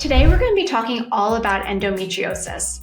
Today, we're going to be talking all about endometriosis.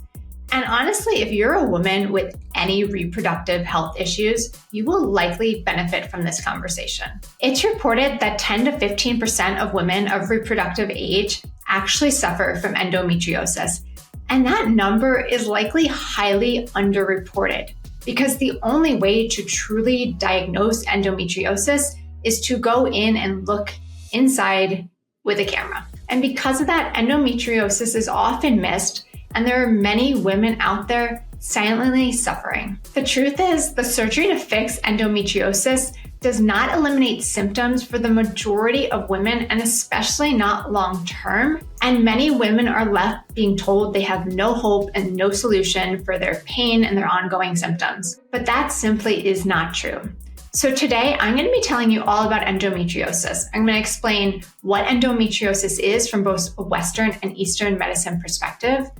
And honestly, if you're a woman with any reproductive health issues, you will likely benefit from this conversation. It's reported that 10 to 15% of women of reproductive age actually suffer from endometriosis. And that number is likely highly underreported because the only way to truly diagnose endometriosis is to go in and look inside with a camera. And because of that, endometriosis is often missed, and there are many women out there silently suffering. The truth is, the surgery to fix endometriosis does not eliminate symptoms for the majority of women, and especially not long term. And many women are left being told they have no hope and no solution for their pain and their ongoing symptoms. But that simply is not true. So today, I'm going to be telling you all about endometriosis. I'm going to explain what endometriosis is from both a Western and Eastern medicine perspective.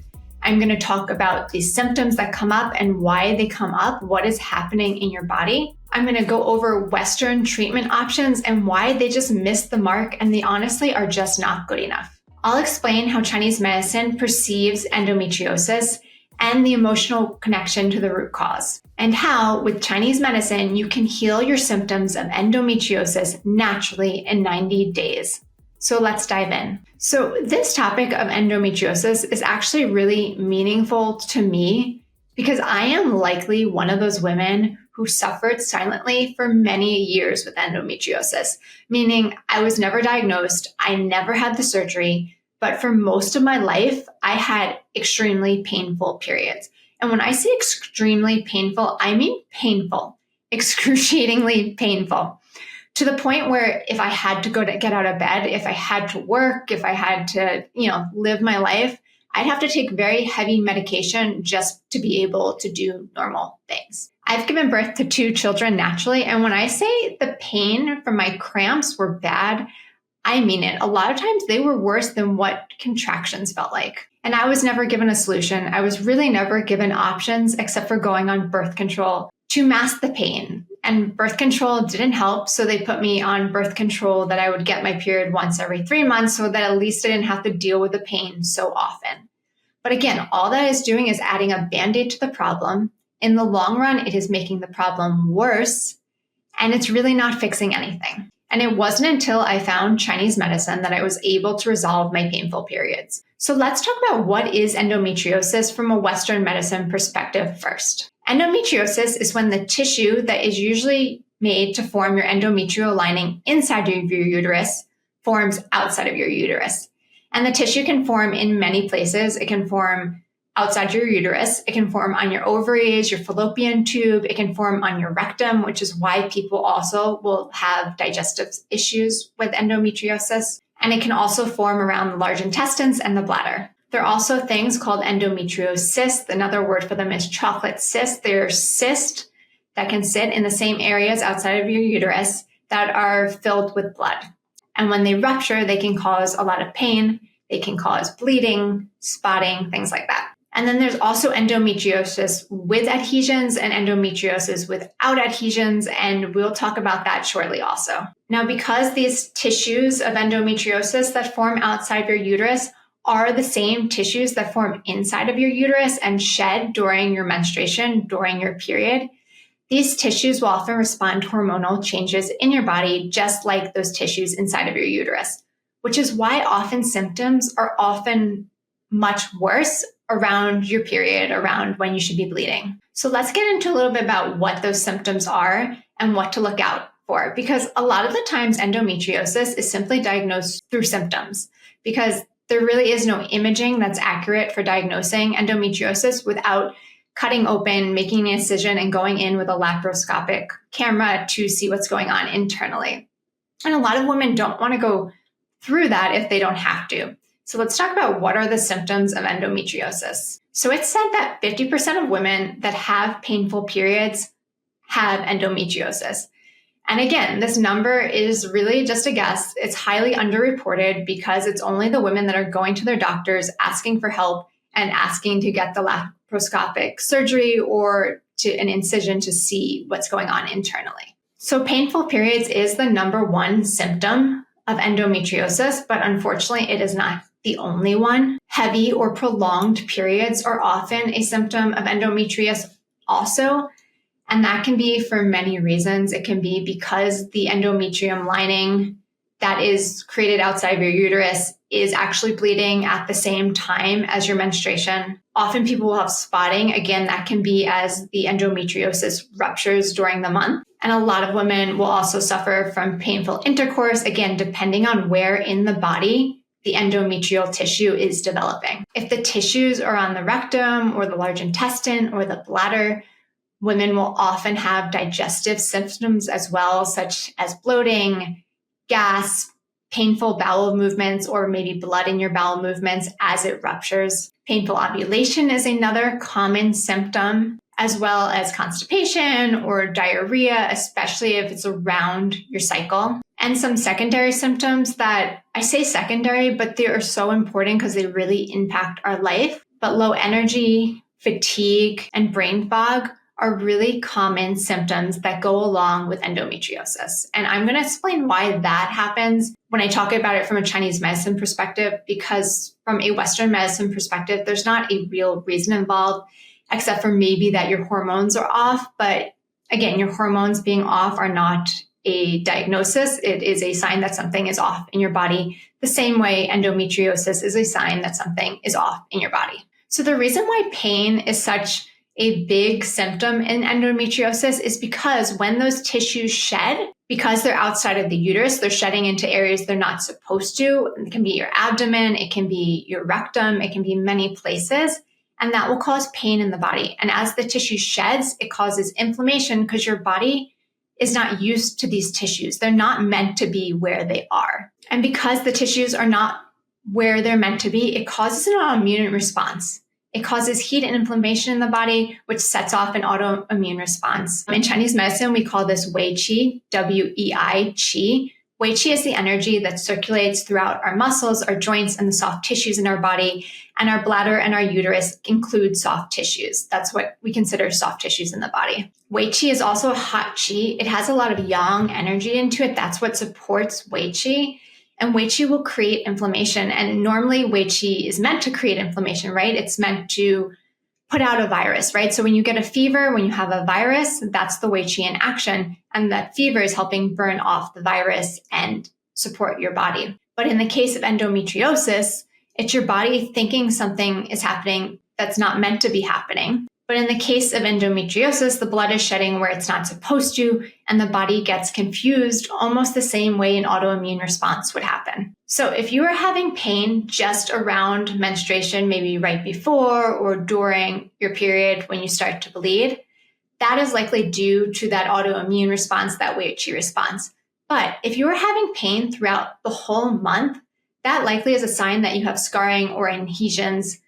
I'm going to talk about the symptoms that come up and why they come up, what is happening in your body. I'm going to go over Western treatment options and why they just missed the mark and they honestly are just not good enough. I'll explain how Chinese medicine perceives endometriosis and the emotional connection to the root cause, and how with Chinese medicine, you can heal your symptoms of endometriosis naturally in 90 days. So let's dive in. So this topic of endometriosis is actually really meaningful to me because I am likely one of those women who suffered silently for many years with endometriosis, meaning I was never diagnosed, I never had the surgery, but for most of my life, I had extremely painful periods. And when I say extremely painful, I mean painful, excruciatingly painful. To the point where if I had to get out of bed, if I had to work, if I had to, live my life, I'd have to take very heavy medication just to be able to do normal things. I've given birth to 2 children naturally. And when I say the pain from my cramps were bad, I mean it. A lot of times they were worse than what contractions felt like. And I was never given a solution. I was really never given options except for going on birth control to mask the pain. And birth control didn't help. So they put me on birth control that I would get my period once every 3 months so that at least I didn't have to deal with the pain so often. But again, all that is doing is adding a Band-Aid to the problem. In the long run, it is making the problem worse, and it's really not fixing anything. And it wasn't until I found Chinese medicine that I was able to resolve my painful periods. So let's talk about what is endometriosis from a Western medicine perspective first. Endometriosis is when the tissue that is usually made to form your endometrial lining inside of your uterus forms outside of your uterus. And the tissue can form in many places. It can form outside your uterus. It can form on your ovaries, your fallopian tube. It can form on your rectum, which is why people also will have digestive issues with endometriosis. And it can also form around the large intestines and the bladder. There are also things called endometriosis. Another word for them is chocolate cysts. They're cysts that can sit in the same areas outside of your uterus that are filled with blood. And when they rupture, they can cause a lot of pain. They can cause bleeding, spotting, things like that. And then there's also endometriosis with adhesions and endometriosis without adhesions, and we'll talk about that shortly also. Now, because these tissues of endometriosis that form outside your uterus are the same tissues that form inside of your uterus and shed during your menstruation, during your period, these tissues will often respond to hormonal changes in your body, just like those tissues inside of your uterus, which is why often symptoms are often much worse around your period, around when you should be bleeding. So let's get into a little bit about what those symptoms are and what to look out for, because a lot of the times endometriosis is simply diagnosed through symptoms because there really is no imaging that's accurate for diagnosing endometriosis without cutting open, making an incision, and going in with a laparoscopic camera to see what's going on internally. And a lot of women don't want to go through that if they don't have to. So let's talk about what are the symptoms of endometriosis. So it's said that 50% of women that have painful periods have endometriosis. And again, this number is really just a guess. It's highly underreported because it's only the women that are going to their doctors asking for help and asking to get the laparoscopic surgery or to an incision to see what's going on internally. So painful periods is the number one symptom of endometriosis, but unfortunately, it is not the only one. Heavy or prolonged periods are often a symptom of endometriosis also, and that can be for many reasons. It can be because the endometrium lining that is created outside of your uterus is actually bleeding at the same time as your menstruation. Often people will have spotting. Again, that can be as the endometriosis ruptures during the month. And a lot of women will also suffer from painful intercourse, again, depending on where in the body the endometrial tissue is developing. If the tissues are on the rectum or the large intestine or the bladder, women will often have digestive symptoms as well, such as bloating, gas, painful bowel movements, or maybe blood in your bowel movements as it ruptures. Painful ovulation is another common symptom, as well as constipation or diarrhea, especially if it's around your cycle. And some secondary symptoms that I say secondary, but they are so important because they really impact our life. But low energy, fatigue, and brain fog are really common symptoms that go along with endometriosis. And I'm going to explain why that happens when I talk about it from a Chinese medicine perspective, because from a Western medicine perspective, there's not a real reason involved, except for maybe that your hormones are off. But again, your hormones being off are not a diagnosis. It is a sign that something is off in your body, the same way endometriosis is a sign that something is off in your body. So the reason why pain is such a big symptom in endometriosis is because when those tissues shed, because they're outside of the uterus, they're shedding into areas they're not supposed to. It can be your abdomen, it can be your rectum, it can be many places, and that will cause pain in the body. And as the tissue sheds, it causes inflammation because your body is not used to these tissues. They're not meant to be where they are. And because the tissues are not where they're meant to be, it causes an autoimmune response. It causes heat and inflammation in the body, which sets off an autoimmune response. In Chinese medicine, we call this Wei Qi, W-E-I, Qi. Wei Qi is the energy that circulates throughout our muscles, our joints, and the soft tissues in our body. And our bladder and our uterus include soft tissues. That's what we consider soft tissues in the body. Wei Qi is also a hot Qi. It has a lot of yang energy into it. That's what supports Wei Qi. And Wei Qi will create inflammation. And normally Wei Qi is meant to create inflammation, right? It's meant to put out a virus, right? So when you get a fever, when you have a virus, that's the Wei Qi in action. And that fever is helping burn off the virus and support your body. But in the case of endometriosis, it's your body thinking something is happening that's not meant to be happening. But in the case of endometriosis, the blood is shedding where it's not supposed to, and the body gets confused almost the same way an autoimmune response would happen. So if you are having pain just around menstruation, maybe right before or during your period when you start to bleed, that is likely due to that autoimmune response, that Wei Qi response. But if you are having pain throughout the whole month, that likely is a sign that you have scarring or adhesions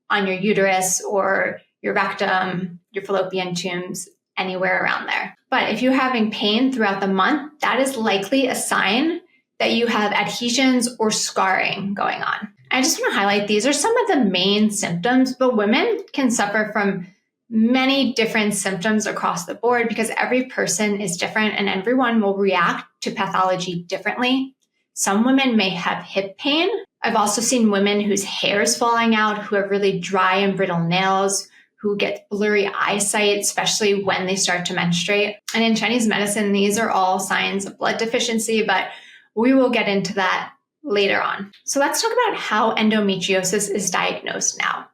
on your uterus or your rectum, your fallopian tubes, anywhere around there. But if you're having pain throughout the month, that is likely a sign that you have adhesions or scarring going on. I just want to highlight these are some of the main symptoms, but women can suffer from many different symptoms across the board because every person is different and everyone will react to pathology differently. Some women may have hip pain. I've also seen women whose hair is falling out, who have really dry and brittle nails, who get blurry eyesight, especially when they start to menstruate. And in Chinese medicine, these are all signs of blood deficiency, but we will get into that later on. So let's talk about how endometriosis is diagnosed now.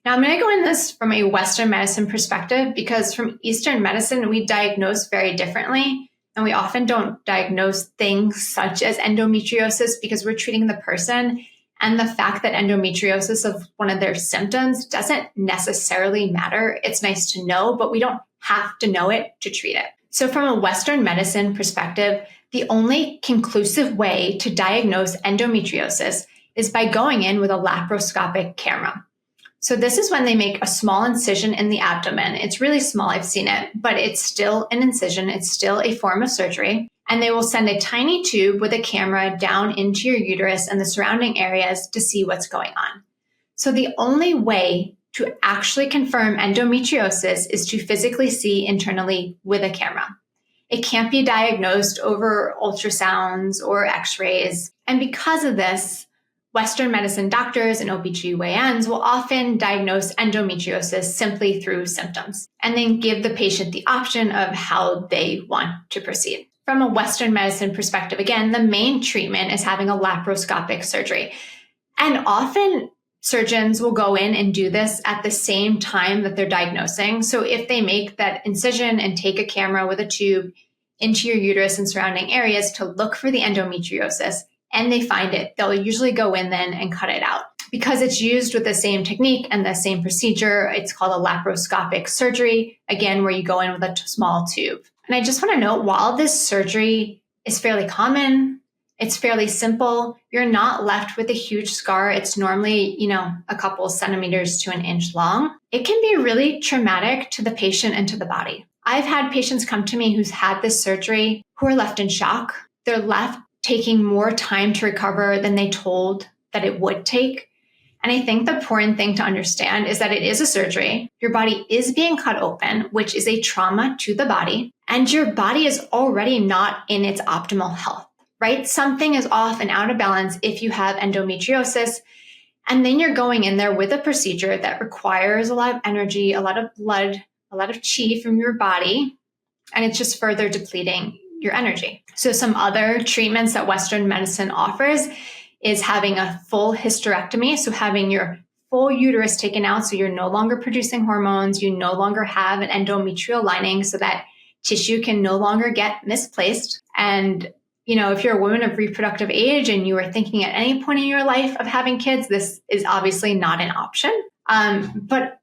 Now, I'm going to go in this from a Western medicine perspective because from Eastern medicine, we diagnose very differently. And we often don't diagnose things such as endometriosis because we're treating the person. And the fact that endometriosis is one of their symptoms doesn't necessarily matter. It's nice to know, but we don't have to know it to treat it. So from a Western medicine perspective, the only conclusive way to diagnose endometriosis is by going in with a laparoscopic camera. So this is when they make a small incision in the abdomen. It's really small, I've seen it, but it's still an incision. It's still a form of surgery. And they will send a tiny tube with a camera down into your uterus and the surrounding areas to see what's going on. So the only way to actually confirm endometriosis is to physically see internally with a camera. It can't be diagnosed over ultrasounds or x-rays. And because of this, Western medicine doctors and OBGYNs will often diagnose endometriosis simply through symptoms and then give the patient the option of how they want to proceed. From a Western medicine perspective, again, the main treatment is having a laparoscopic surgery. And often surgeons will go in and do this at the same time that they're diagnosing. So if they make that incision and take a camera with a tube into your uterus and surrounding areas to look for the endometriosis, and they find it, they'll usually go in then and cut it out. Because it's used with the same technique and the same procedure, it's called a laparoscopic surgery, again, where you go in with a small tube. And I just want to note, while this surgery is fairly common, it's fairly simple, you're not left with a huge scar. It's normally, a couple centimeters to an inch long. It can be really traumatic to the patient and to the body. I've had patients come to me who's had this surgery who are left in shock. They're left taking more time to recover than they told that it would take. And I think the important thing to understand is that it is a surgery. Your body is being cut open, which is a trauma to the body, and your body is already not in its optimal health, right? Something is off and out of balance if you have endometriosis, and then you're going in there with a procedure that requires a lot of energy, a lot of blood, a lot of chi from your body, and it's just further depleting your energy. So some other treatments that Western medicine offers is having a full hysterectomy. So having your full uterus taken out so you're no longer producing hormones, you no longer have an endometrial lining so that tissue can no longer get misplaced. And, if you're a woman of reproductive age and you are thinking at any point in your life of having kids, this is obviously not an option. But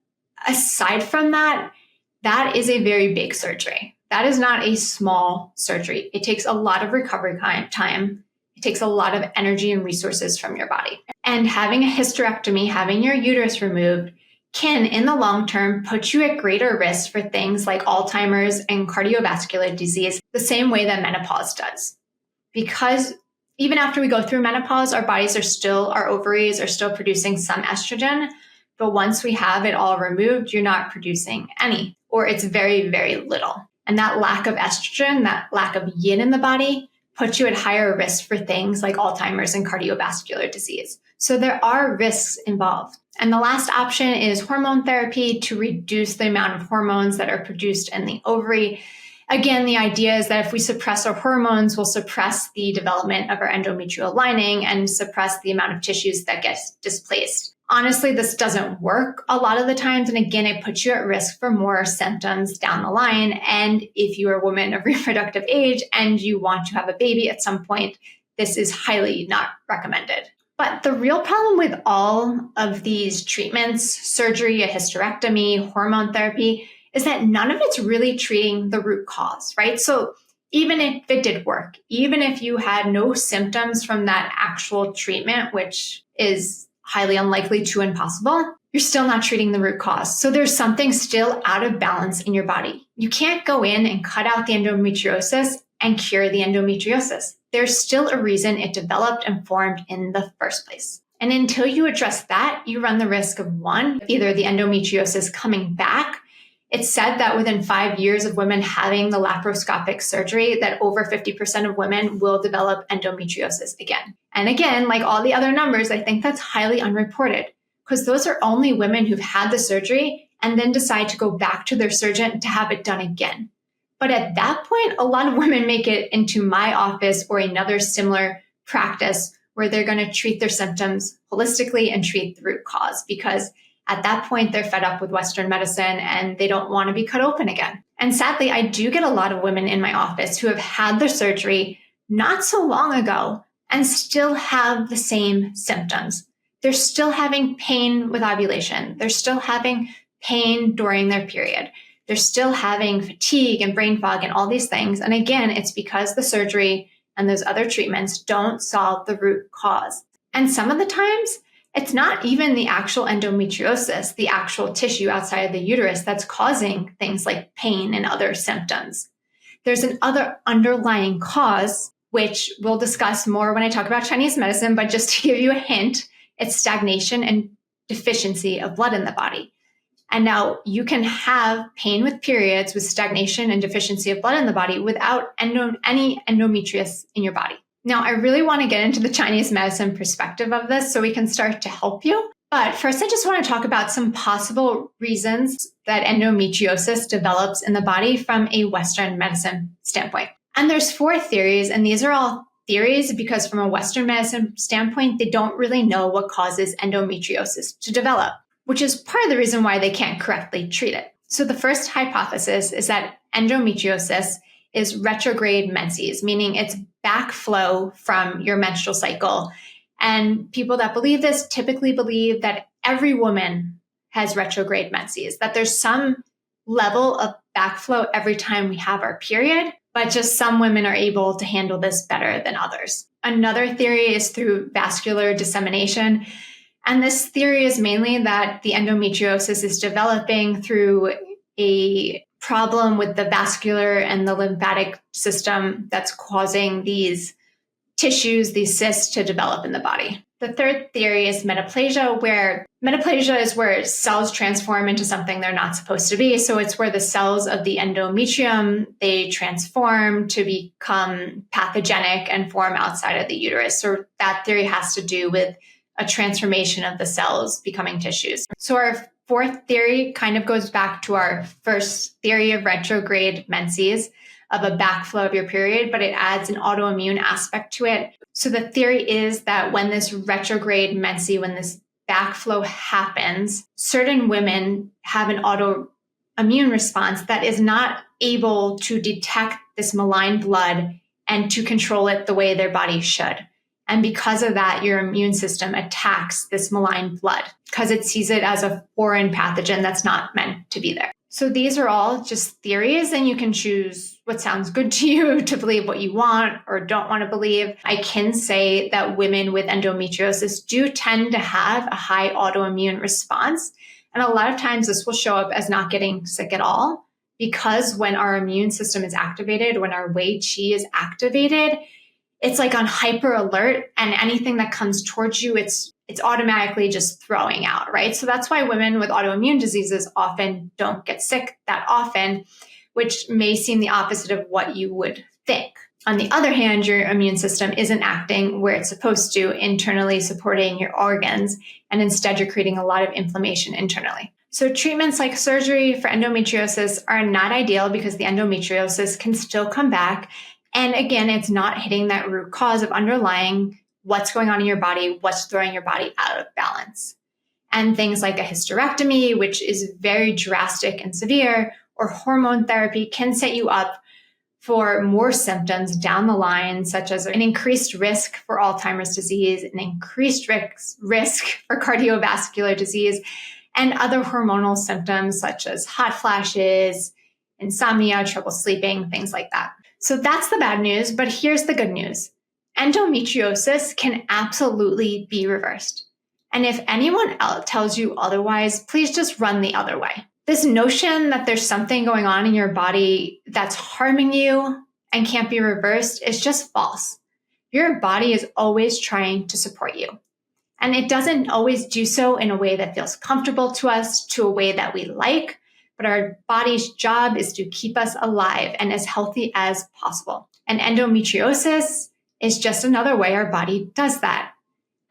aside from that, that is a very big surgery. That is not a small surgery. It takes a lot of recovery time. It takes a lot of energy and resources from your body. And having a hysterectomy, having your uterus removed, can, in the long term, put you at greater risk for things like Alzheimer's and cardiovascular disease, the same way that menopause does. Because even after we go through menopause, our ovaries are still producing some estrogen. But once we have it all removed, you're not producing any, or it's very, very little. And that lack of estrogen, that lack of yin in the body, puts you at higher risk for things like Alzheimer's and cardiovascular disease. So there are risks involved. And the last option is hormone therapy to reduce the amount of hormones that are produced in the ovary. Again, the idea is that if we suppress our hormones, we'll suppress the development of our endometrial lining and suppress the amount of tissues that gets displaced. Honestly, this doesn't work a lot of the times. And again, it puts you at risk for more symptoms down the line. And if you are a woman of reproductive age and you want to have a baby at some point, this is highly not recommended. But the real problem with all of these treatments, surgery, a hysterectomy, hormone therapy, is that none of it's really treating the root cause, right? So even if it did work, even if you had no symptoms from that actual treatment, which is highly unlikely to impossible, you're still not treating the root cause. So there's something still out of balance in your body. You can't go in and cut out the endometriosis and cure the endometriosis. There's still a reason it developed and formed in the first place. And until you address that, you run the risk of one, either the endometriosis coming back. It's said that within 5 years of women having the laparoscopic surgery, that over 50% of women will develop endometriosis again. And again, like all the other numbers, I think that's highly unreported because those are only women who've had the surgery and then decide to go back to their surgeon to have it done again. But at that point, a lot of women make it into my office or another similar practice where they're going to treat their symptoms holistically and treat the root cause because at that point, they're fed up with Western medicine and they don't want to be cut open again. And sadly, I do get a lot of women in my office who have had their surgery not so long ago and still have the same symptoms. They're still having pain with ovulation. They're still having pain during their period. They're still having fatigue and brain fog and all these things. And again, it's because the surgery and those other treatments don't solve the root cause. And some of the times, it's not even the actual endometriosis, the actual tissue outside of the uterus that's causing things like pain and other symptoms. There's an other underlying cause, which we'll discuss more when I talk about Chinese medicine, but just to give you a hint, it's stagnation and deficiency of blood in the body. And now you can have pain with periods with stagnation and deficiency of blood in the body without any endometriosis in your body. Now, I really want to get into the Chinese medicine perspective of this so we can start to help you. But first, I just want to talk about some possible reasons that endometriosis develops in the body from a Western medicine standpoint. And there's 4 theories, and these are all theories because from a Western medicine standpoint, they don't really know what causes endometriosis to develop, which is part of the reason why they can't correctly treat it. So the first hypothesis is that endometriosis is retrograde menses, meaning it's backflow from your menstrual cycle. And people that believe this typically believe that every woman has retrograde menses, that there's some level of backflow every time we have our period, but just some women are able to handle this better than others. Another theory is through vascular dissemination. And this theory is mainly that the endometriosis is developing through a problem with the vascular and the lymphatic system that's causing these tissues, these cysts to develop in the body. The third theory is metaplasia, where metaplasia is where cells transform into something they're not supposed to be. So it's where the cells of the endometrium, they transform to become pathogenic and form outside of the uterus. So that theory has to do with a transformation of the cells becoming tissues. So our fourth theory kind of goes back to our first theory of retrograde menses, of a backflow of your period, but it adds an autoimmune aspect to it. So the theory is that when this retrograde menses, when this backflow happens, certain women have an autoimmune response that is not able to detect this malign blood and to control it the way their body should. And because of that, your immune system attacks this malign blood because it sees it as a foreign pathogen that's not meant to be there. So these are all just theories, and you can choose what sounds good to you to believe what you want or don't want to believe. I can say that women with endometriosis do tend to have a high autoimmune response. And a lot of times this will show up as not getting sick at all, because when our immune system is activated, when our Wei Qi is activated, it's like on hyper alert, and anything that comes towards you, it's automatically just throwing out, right? So that's why women with autoimmune diseases often don't get sick that often, which may seem the opposite of what you would think. On the other hand, your immune system isn't acting where it's supposed to, internally supporting your organs, and instead you're creating a lot of inflammation internally. So treatments like surgery for endometriosis are not ideal because the endometriosis can still come back. And again, it's not hitting that root cause of underlying what's going on in your body, what's throwing your body out of balance. And things like a hysterectomy, which is very drastic and severe, or hormone therapy can set you up for more symptoms down the line, such as an increased risk for Alzheimer's disease, an increased risk for cardiovascular disease, and other hormonal symptoms such as hot flashes, insomnia, trouble sleeping, things like that. So that's the bad news, but here's the good news. Endometriosis can absolutely be reversed. And if anyone else tells you otherwise, please just run the other way. This notion that there's something going on in your body that's harming you and can't be reversed is just false. Your body is always trying to support you. And it doesn't always do so in a way that feels comfortable to us, to a way that we like, but our body's job is to keep us alive and as healthy as possible. And endometriosis is just another way our body does that.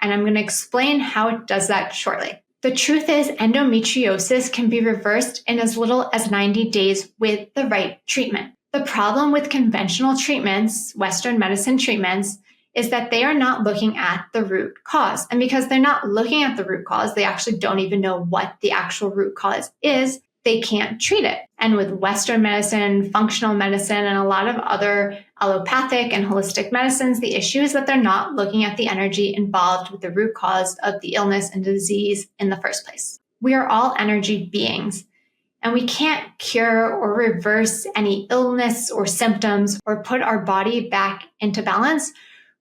And I'm going to explain how it does that shortly. The truth is, endometriosis can be reversed in as little as 90 days with the right treatment. The problem with conventional treatments, Western medicine treatments, is that they are not looking at the root cause. And because they're not looking at the root cause, they actually don't even know what the actual root cause is. They can't treat it. And with Western medicine, functional medicine, and a lot of other allopathic and holistic medicines, the issue is that they're not looking at the energy involved with the root cause of the illness and disease in the first place. We are all energy beings, and we can't cure or reverse any illness or symptoms or put our body back into balance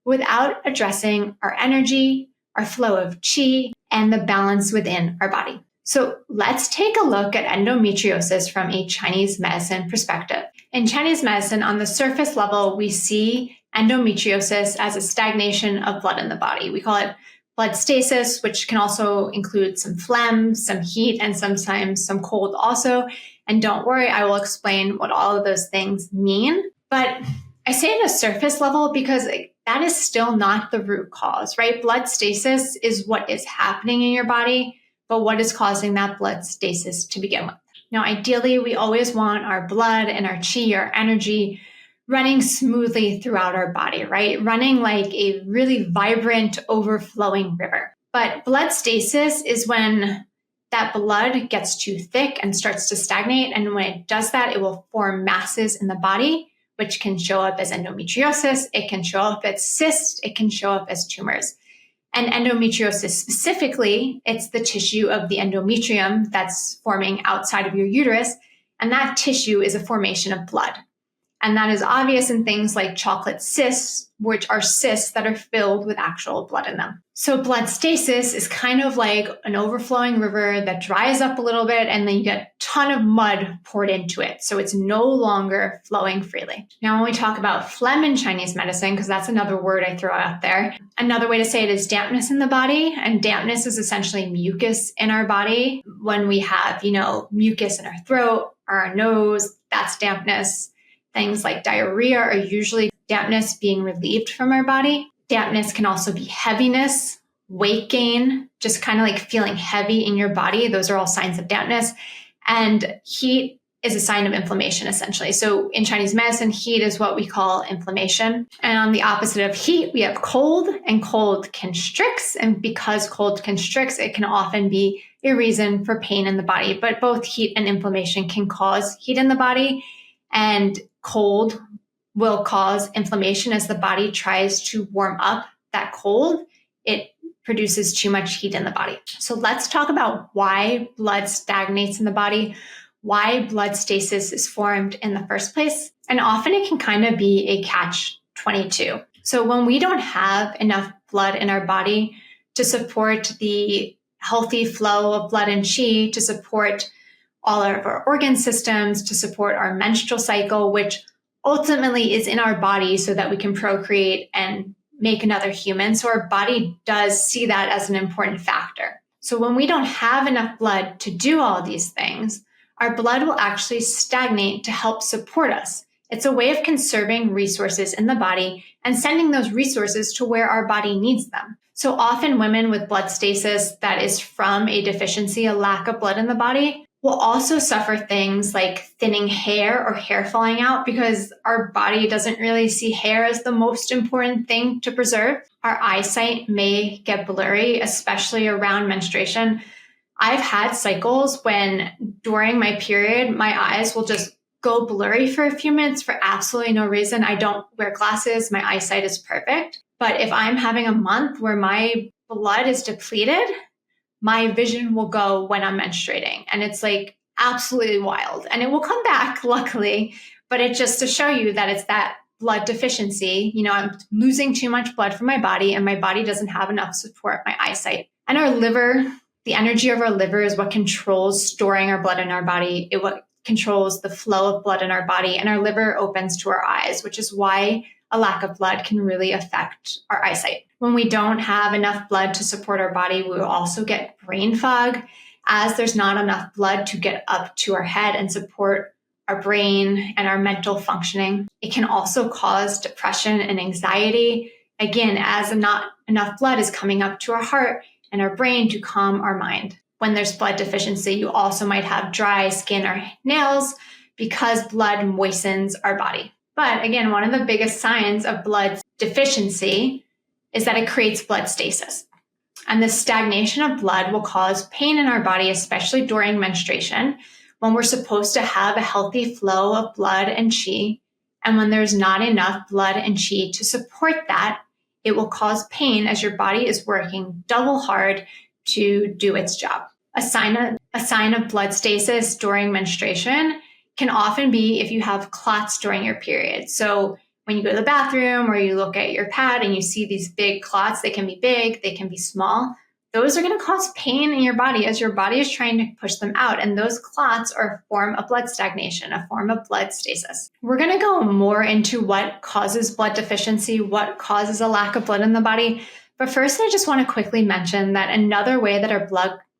without addressing our energy, our flow of qi, and the balance within our body. So let's take a look at endometriosis from a Chinese medicine perspective. In Chinese medicine, on the surface level, we see endometriosis as a stagnation of blood in the body. We call it blood stasis, which can also include some phlegm, some heat, and sometimes some cold also. And don't worry, I will explain what all of those things mean. But I say at a surface level because that is still not the root cause, right? Blood stasis is what is happening in your body, but what is causing that blood stasis to begin with? Now, ideally, we always want our blood and our chi, our energy, running smoothly throughout our body, right? Running like a really vibrant, overflowing river. But blood stasis is when that blood gets too thick and starts to stagnate. And when it does that, it will form masses in the body, which can show up as endometriosis. It can show up as cysts. It can show up as tumors. And endometriosis specifically, it's the tissue of the endometrium that's forming outside of your uterus. And that tissue is a formation of blood. And that is obvious in things like chocolate cysts, which are cysts that are filled with actual blood in them. So blood stasis is kind of like an overflowing river that dries up a little bit and then you get a ton of mud poured into it. So it's no longer flowing freely. Now, when we talk about phlegm in Chinese medicine, because that's another word I throw out there, another way to say it is dampness in the body. And dampness is essentially mucus in our body. When we have, mucus in our throat or our nose, that's dampness. Things like diarrhea are usually dampness being relieved from our body. Dampness can also be heaviness, weight gain, just kind of like feeling heavy in your body. Those are all signs of dampness. And heat is a sign of inflammation, essentially. So in Chinese medicine, heat is what we call inflammation. And on the opposite of heat, we have cold, and cold constricts. And because cold constricts, it can often be a reason for pain in the body. But both heat and inflammation can cause heat in the body. And cold will cause inflammation as the body tries to warm up that cold. It produces too much heat in the body. So let's talk about why blood stagnates in the body, why blood stasis is formed in the first place. And often it can kind of be a catch-22. So when we don't have enough blood in our body to support the healthy flow of blood and chi, to support all of our organ systems, to support our menstrual cycle, which ultimately is in our body so that we can procreate and make another human. So our body does see that as an important factor. So when we don't have enough blood to do all these things, our blood will actually stagnate to help support us. It's a way of conserving resources in the body and sending those resources to where our body needs them. So often women with blood stasis that is from a deficiency, a lack of blood in the body, will also suffer things like thinning hair or hair falling out because our body doesn't really see hair as the most important thing to preserve. Our eyesight may get blurry, especially around menstruation. I've had cycles when during my period, my eyes will just go blurry for a few minutes for absolutely no reason. I don't wear glasses. My eyesight is perfect. But if I'm having a month where my blood is depleted, my vision will go when I'm menstruating. And it's like absolutely wild. And it will come back, luckily. But it's just to show you that it's that blood deficiency. I'm losing too much blood from my body and my body doesn't have enough to support my eyesight. And our liver, the energy of our liver is what controls storing our blood in our body. It what controls the flow of blood in our body. And our liver opens to our eyes, which is why a lack of blood can really affect our eyesight. When we don't have enough blood to support our body, we will also get brain fog as there's not enough blood to get up to our head and support our brain and our mental functioning. It can also cause depression and anxiety, again, as not enough blood is coming up to our heart and our brain to calm our mind. When there's blood deficiency, you also might have dry skin or nails because blood moistens our body. But again, one of the biggest signs of blood deficiency is that it creates blood stasis. And the stagnation of blood will cause pain in our body, especially during menstruation, when we're supposed to have a healthy flow of blood and chi. And when there's not enough blood and chi to support that, it will cause pain as your body is working double hard to do its job. A sign of blood stasis during menstruation can often be if you have clots during your period. So when you go to the bathroom or you look at your pad and you see these big clots, they can be big, they can be small. Those are going to cause pain in your body as your body is trying to push them out. And those clots are a form of blood stagnation, a form of blood stasis. We're going to go more into what causes blood deficiency, what causes a lack of blood in the body. But first, I just want to quickly mention that another way that our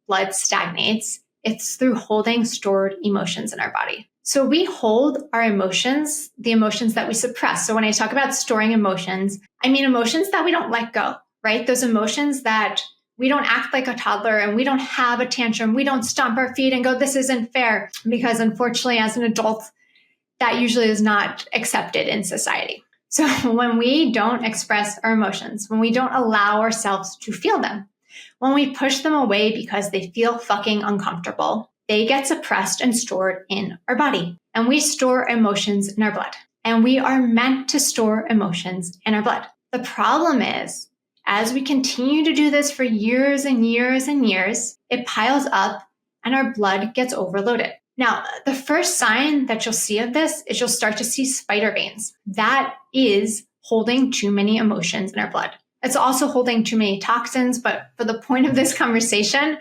blood stagnates, it's through holding stored emotions in our body. So we hold our emotions, the emotions that we suppress. So when I talk about storing emotions, I mean, emotions that we don't let go, right? Those emotions that we don't act like a toddler and we don't have a tantrum. We don't stomp our feet and go, this isn't fair. Because unfortunately, as an adult, that usually is not accepted in society. So when we don't express our emotions, when we don't allow ourselves to feel them, when we push them away because they feel fucking uncomfortable, they get suppressed and stored in our body. And we store emotions in our blood. And we are meant to store emotions in our blood. The problem is, as we continue to do this for years and years and years, it piles up and our blood gets overloaded. Now, the first sign that you'll see of this is you'll start to see spider veins. That is holding too many emotions in our blood. It's also holding too many toxins, but for the point of this conversation,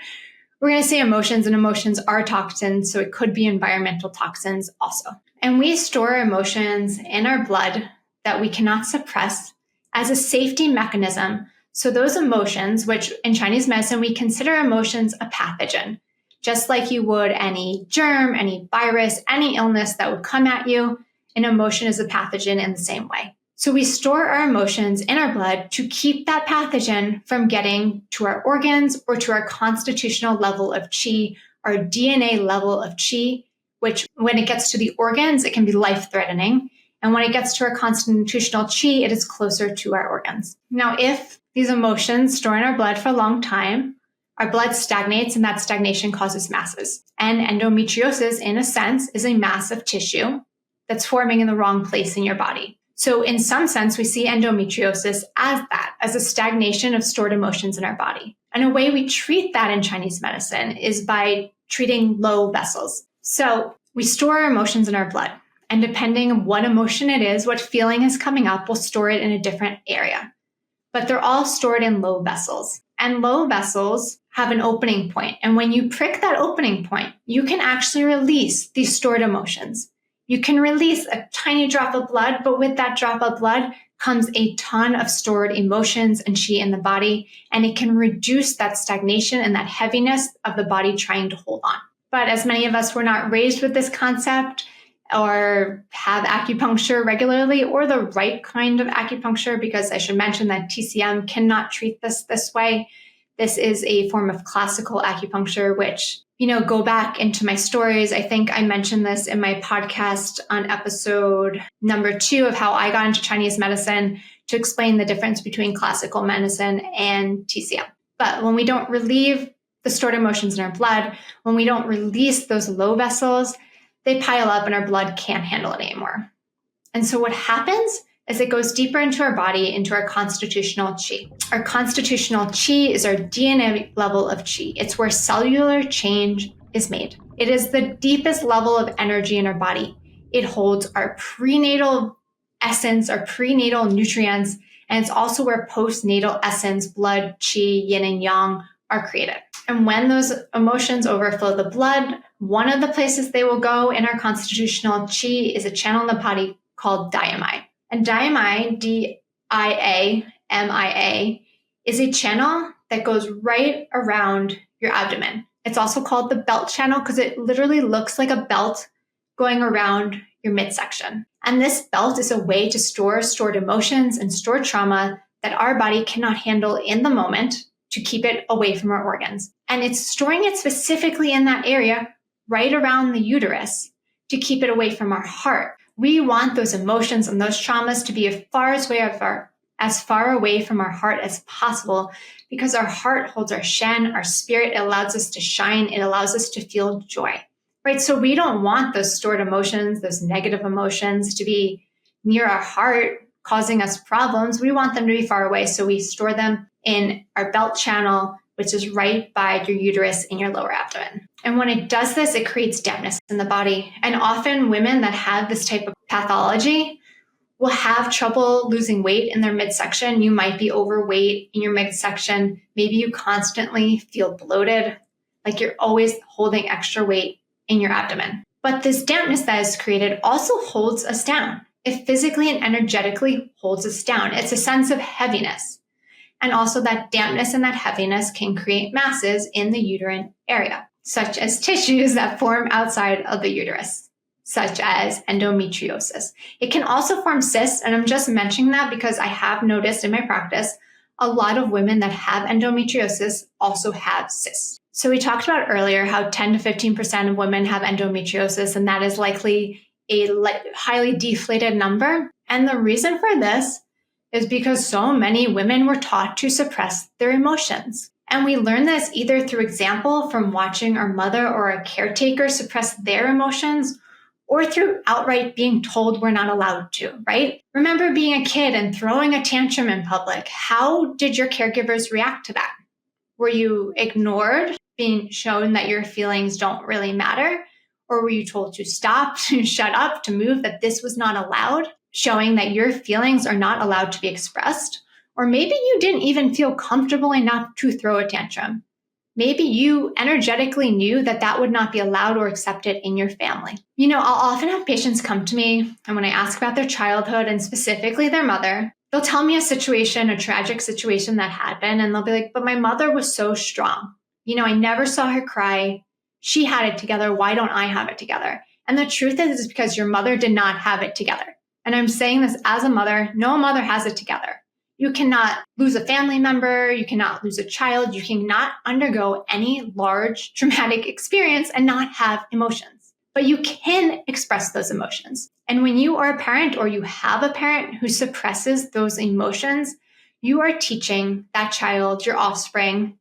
we're going to say emotions, and emotions are toxins, so it could be environmental toxins also. And we store emotions in our blood that we cannot suppress as a safety mechanism. So those emotions, which in Chinese medicine, we consider emotions a pathogen, just like you would any germ, any virus, any illness that would come at you, an emotion is a pathogen in the same way. So we store our emotions in our blood to keep that pathogen from getting to our organs or to our constitutional level of qi, our DNA level of qi, which when it gets to the organs, it can be life-threatening. And when it gets to our constitutional qi, it is closer to our organs. Now, if these emotions store in our blood for a long time, our blood stagnates, and that stagnation causes masses. And endometriosis, in a sense, is a mass of tissue that's forming in the wrong place in your body. So in some sense, we see endometriosis as that, as a stagnation of stored emotions in our body. And a way we treat that in Chinese medicine is by treating low vessels. So we store our emotions in our blood. And depending on what emotion it is, what feeling is coming up, we'll store it in a different area. But they're all stored in low vessels. And low vessels have an opening point. And when you prick that opening point, you can actually release these stored emotions. You can release a tiny drop of blood, but with that drop of blood comes a ton of stored emotions and qi in the body, and it can reduce that stagnation and that heaviness of the body trying to hold on. But as many of us were not raised with this concept or have acupuncture regularly or the right kind of acupuncture, because I should mention that TCM cannot treat this way. This is a form of classical acupuncture, which, go back into my stories. I think I mentioned this in my podcast on episode number 2 of how I got into Chinese medicine to explain the difference between classical medicine and TCM. But when we don't relieve the stored emotions in our blood, when we don't release those low vessels, they pile up and our blood can't handle it anymore. And so what happens is it goes deeper into our body, into our constitutional qi. Our constitutional qi is our DNA level of qi. It's where cellular change is made. It is the deepest level of energy in our body. It holds our prenatal essence, our prenatal nutrients, and it's also where postnatal essence, blood, qi, yin and yang are created. And when those emotions overflow the blood, one of the places they will go in our constitutional qi is a channel in the body called diami. And diami, D-I-A-M-I-A, is a channel that goes right around your abdomen. It's also called the belt channel because it literally looks like a belt going around your midsection. And this belt is a way to store stored emotions and stored trauma that our body cannot handle in the moment to keep it away from our organs. And it's storing it specifically in that area right around the uterus to keep it away from our heart. We want those emotions and those traumas to be as far away from our heart as possible, because our heart holds our shen, our spirit. It allows us to shine. It allows us to feel joy, right? So we don't want those stored emotions, those negative emotions to be near our heart, causing us problems. We want them to be far away. So we store them in our belt channel, which is right by your uterus in your lower abdomen. And when it does this, it creates dampness in the body. And often women that have this type of pathology will have trouble losing weight in their midsection. You might be overweight in your midsection. Maybe you constantly feel bloated, like you're always holding extra weight in your abdomen. But this dampness that is created also holds us down. It physically and energetically holds us down. It's a sense of heaviness. And also that dampness and that heaviness can create masses in the uterine area, such as tissues that form outside of the uterus. such as endometriosis. It can also form cysts, and I'm just mentioning that because I have noticed in my practice a lot of women that have endometriosis also have cysts. So we talked about earlier how 10 to 15% of women have endometriosis, and that is likely a highly deflated number. And the reason for this is because so many women were taught to suppress their emotions. And we learn this either through example from watching our mother or a caretaker suppress their emotions, or through outright being told we're not allowed to, right? Remember being a kid and throwing a tantrum in public. How did your caregivers react to that? Were you ignored, being shown that your feelings don't really matter? Or were you told to stop, to shut up, to move, that this was not allowed, showing that your feelings are not allowed to be expressed? Or maybe you didn't even feel comfortable enough to throw a tantrum. Maybe you energetically knew that that would not be allowed or accepted in your family. You know, I'll often have patients come to me, and when I ask about their childhood and specifically their mother, they'll tell me a situation, a tragic situation that happened, and they'll be like, but my mother was so strong. You know, I never saw her cry. She had it together. Why don't I have it together? And the truth is because your mother did not have it together. And I'm saying this as a mother. No mother has it together. You cannot lose a family member. You cannot lose a child. You cannot undergo any large traumatic experience and not have emotions. But you can express those emotions. And when you are a parent or you have a parent who suppresses those emotions, you are teaching that child, your offspring,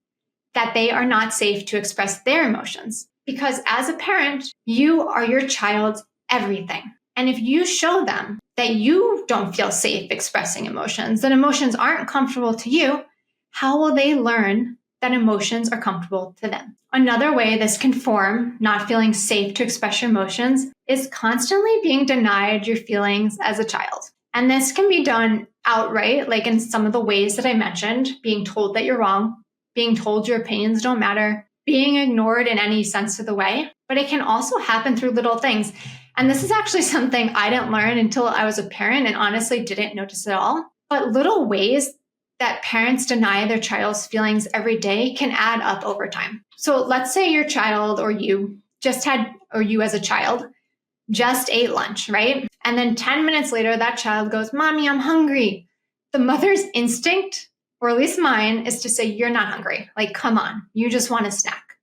that they are not safe to express their emotions. Because as a parent, you are your child's everything. And if you show them that you don't feel safe expressing emotions, that emotions aren't comfortable to you, how will they learn that emotions are comfortable to them? Another way this can form, not feeling safe to express your emotions, is constantly being denied your feelings as a child. And this can be done outright, like in some of the ways that I mentioned, being told that you're wrong, being told your opinions don't matter, being ignored in any sense of the way. But it can also happen through little things. And this is actually something I didn't learn until I was a parent and honestly didn't notice at all. But little ways that parents deny their child's feelings every day can add up over time. So let's say your child or you as a child just ate lunch, right? And then 10 minutes later, that child goes, "Mommy, I'm hungry." The mother's instinct, or at least mine, is to say, "You're not hungry. Like, come on, you just want a snack."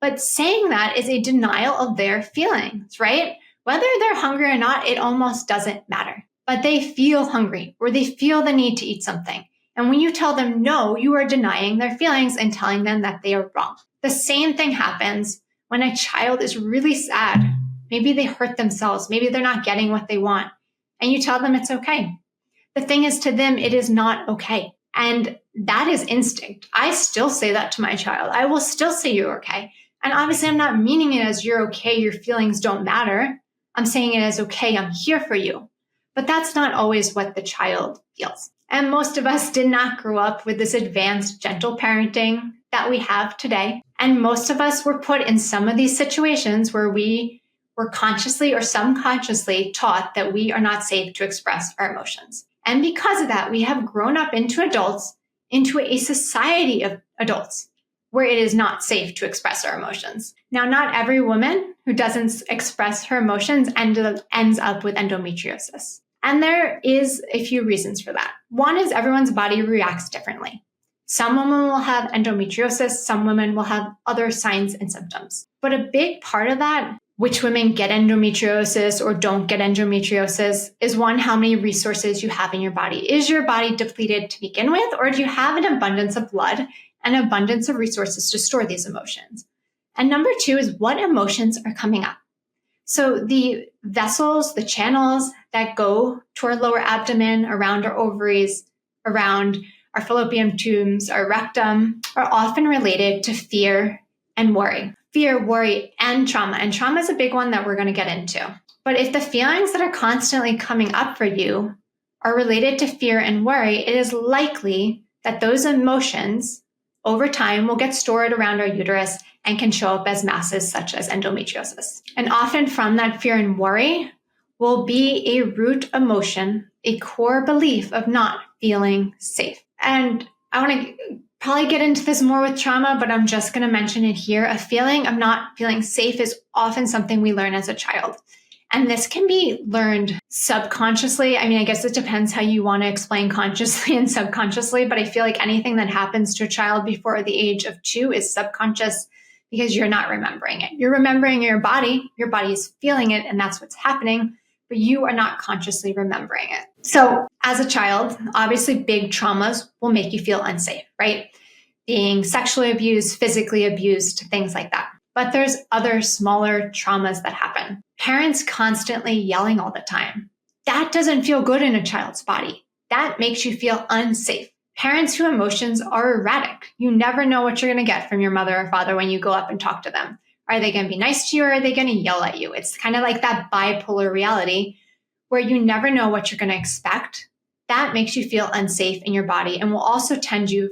But saying that is a denial of their feelings, right? Whether they're hungry or not, it almost doesn't matter. But they feel hungry or they feel the need to eat something. And when you tell them no, you are denying their feelings and telling them that they are wrong. The same thing happens when a child is really sad. Maybe they hurt themselves. Maybe they're not getting what they want. And you tell them it's okay. The thing is, to them, it is not okay. And that is instinct. I still say that to my child. I will still say you're okay. And obviously, I'm not meaning it as you're okay, your feelings don't matter. I'm saying it as okay, I'm here for you. But that's not always what the child feels. And most of us did not grow up with this advanced, gentle parenting that we have today. And most of us were put in some of these situations where we were consciously or subconsciously taught that we are not safe to express our emotions. And because of that, we have grown up into adults, into a society of adults, where it is not safe to express our emotions. Now, not every woman who doesn't express her emotions ends up with endometriosis. And there is a few reasons for that. One is everyone's body reacts differently. Some women will have endometriosis, some women will have other signs and symptoms. But a big part of that, which women get endometriosis or don't get endometriosis, is one, how many resources you have in your body. Is your body depleted to begin with, or do you have an abundance of blood, an abundance of resources to store these emotions? And number two is what emotions are coming up. So the vessels, the channels that go to our lower abdomen, around our ovaries, around our fallopian tubes, our rectum, are often related to fear and worry. Fear, worry, and trauma. And trauma is a big one that we're going to get into. But if the feelings that are constantly coming up for you are related to fear and worry, it is likely that those emotions over time will get stored around our uterus and can show up as masses such as endometriosis. And often from that fear and worry will be a root emotion, a core belief of not feeling safe. And I want to probably get into this more with trauma, but I'm just going to mention it here. A feeling of not feeling safe is often something we learn as a child. And this can be learned subconsciously. I mean, I guess it depends how you want to explain consciously and subconsciously, but I feel like anything that happens to a child before the age of 2 is subconscious because you're not remembering it. You're remembering your body is feeling it, and that's what's happening, but you are not consciously remembering it. So as a child, obviously big traumas will make you feel unsafe, right? Being sexually abused, physically abused, things like that. But there's other smaller traumas that happen. Parents constantly yelling all the time. That doesn't feel good in a child's body. That makes you feel unsafe. Parents whose emotions are erratic. You never know what you're going to get from your mother or father when you go up and talk to them. Are they going to be nice to you or are they going to yell at you? It's kind of like that bipolar reality where you never know what you're going to expect. That makes you feel unsafe in your body and will also tend to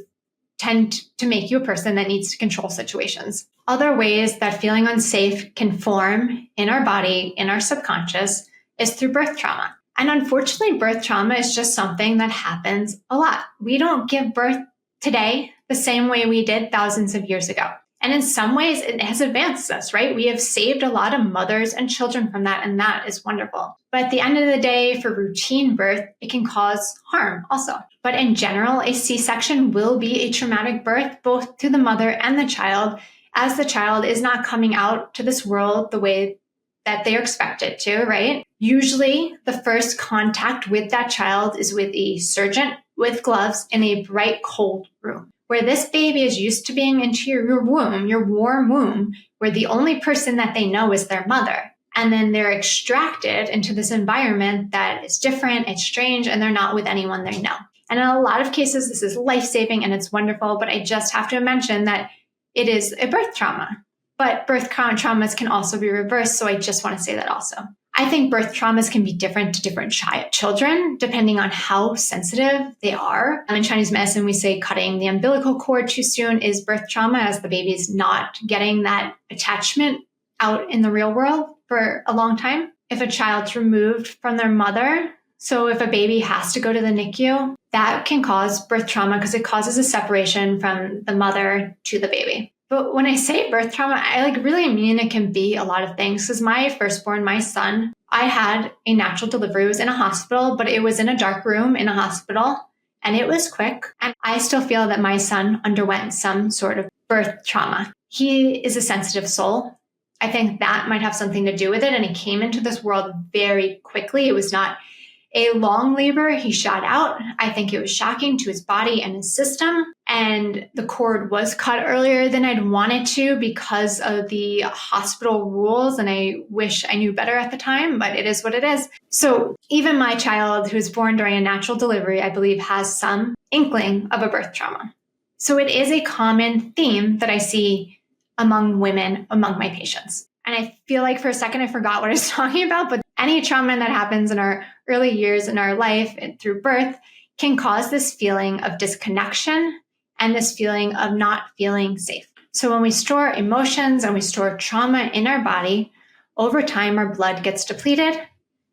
make you a person that needs to control situations. Other ways that feeling unsafe can form in our body, in our subconscious, is through birth trauma. And unfortunately, birth trauma is just something that happens a lot. We don't give birth today the same way we did thousands of years ago. And in some ways, it has advanced us, right? We have saved a lot of mothers and children from that, and that is wonderful. But at the end of the day, for routine birth, it can cause harm also. But in general, a C-section will be a traumatic birth, both to the mother and the child, as the child is not coming out to this world the way that they're expected to, right? Usually, the first contact with that child is with a surgeon with gloves in a bright, cold room, where this baby is used to being into your womb, your warm womb, where the only person that they know is their mother. And then they're extracted into this environment that is different, it's strange, and they're not with anyone they know. And in a lot of cases, this is life-saving and it's wonderful, but I just have to mention that it is a birth trauma. But birth traumas can also be reversed, so I just want to say that also. I think birth traumas can be different to different children, depending on how sensitive they are. In Chinese medicine, we say cutting the umbilical cord too soon is birth trauma, as the baby's not getting that attachment out in the real world for a long time. If a child's removed from their mother, so if a baby has to go to the NICU, that can cause birth trauma because it causes a separation from the mother to the baby. But when I say birth trauma, I really mean it can be a lot of things. Because my firstborn, my son, I had a natural delivery. It was in a hospital, but it was in a dark room in a hospital. And it was quick. And I still feel that my son underwent some sort of birth trauma. He is a sensitive soul. I think that might have something to do with it. And he came into this world very quickly. It was not a long labor. He shot out. I think it was shocking to his body and his system. And the cord was cut earlier than I'd wanted to because of the hospital rules. And I wish I knew better at the time, but it is what it is. So even my child, who was born during a natural delivery, I believe has some inkling of a birth trauma. So it is a common theme that I see among women, among my patients. And I feel like for a second I forgot what I was talking about, but any trauma that happens in our early years in our life and through birth can cause this feeling of disconnection and this feeling of not feeling safe. So when we store emotions and we store trauma in our body, over time our blood gets depleted